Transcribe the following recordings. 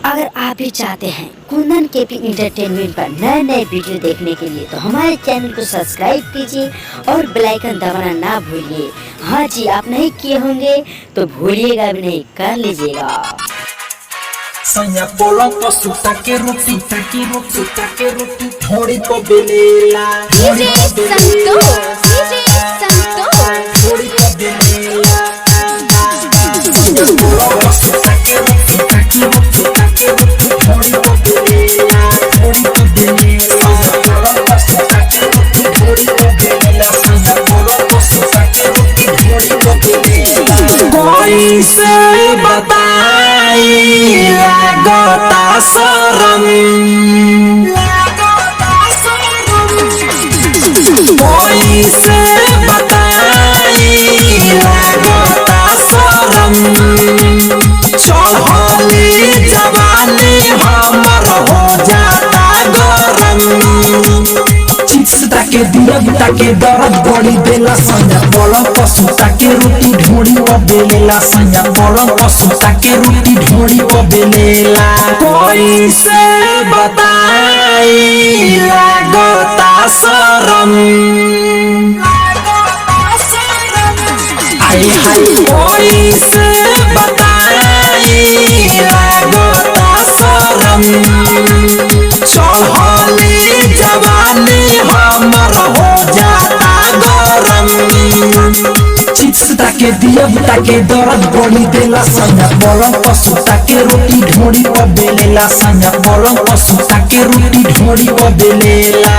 अगर आप भी चाहते हैं कुंदन केपी इंटरटेनमेंट पर नए नए वीडियो देखने के लिए तो हमारे चैनल को सब्सक्राइब कीजिए और बेल आइकन दबाना ना भूलिए। हाँ जी, आप नहीं किए होंगे तो भूलिएगा भी नहीं, कर लीजिएगा। सैया बोलो तो सुता के रोटी थोड़ी तो बेलेला डीजे संतोष थोड़ी तो बेलेला बोलो सुता के रोटी थोड़ी तो बेलेला बोलो सुता के रोटी थोड़ी तो बेलेला सैया बोलो तो सुता के रोटी थोड़ी तो बेलेला। कोई से बताई लागता शरम कोई से बताई लागता शरम चढ़ली जवानी हमर हो जाता गरम चिप्सता के दिया बुता के दर्द बड़ी देला सैया बोलो पसुता के रोटी ढोड़ी बेलेला सैया बोलो पसुता के रोटी ढोड़ी बेलेला। कोई से बताई लागता शरम आई हाय कोई से बताई लागता शरम चढ़ली जवानी हमर हो जाता गरम चिप्सता के दिया बुता के दर्द बड़ी देला सैया बोलो पसुता के रोटी ढोड़ी बेलेला सैया बोलो पसुता के रोटी ढोड़ी बेलेला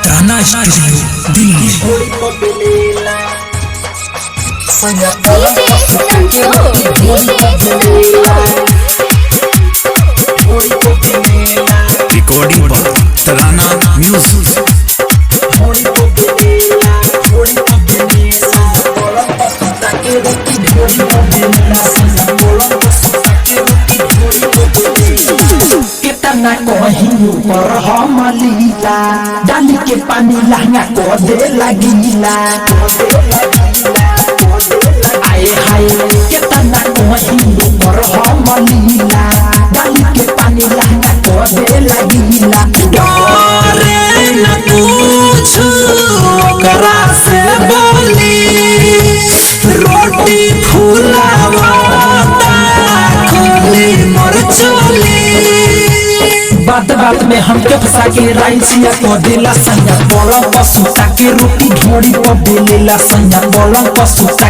ताना स्टूडियो दिल्ली। सैया बोलो पसुता के रोटी ढोड़ी बेलेला रिकॉर्डिंग पर तराना म्यूजिक। थोड़ी तो बेलेला बोलो पसुता के रोटी ढोड़ी बेलेला सैया बोलो पसुता के रोटी ढोड़ी बेलेला। कितना कहीं ऊपर हम लीला डाली के पानी लहंगा को दे लगीला आए हाय कितना कहीं ऊपर हम लीला डाली के पानी लहंगा को दे लगीला डरे न कुछ ओकरा से बोली रोटी फुलावता खोली मोर चोली बात बात में हमके फंसा के राइसिया को दिला सैया बोलो पसुता के रोटी ढोड़ी बेलेला सैया बोलो पसुता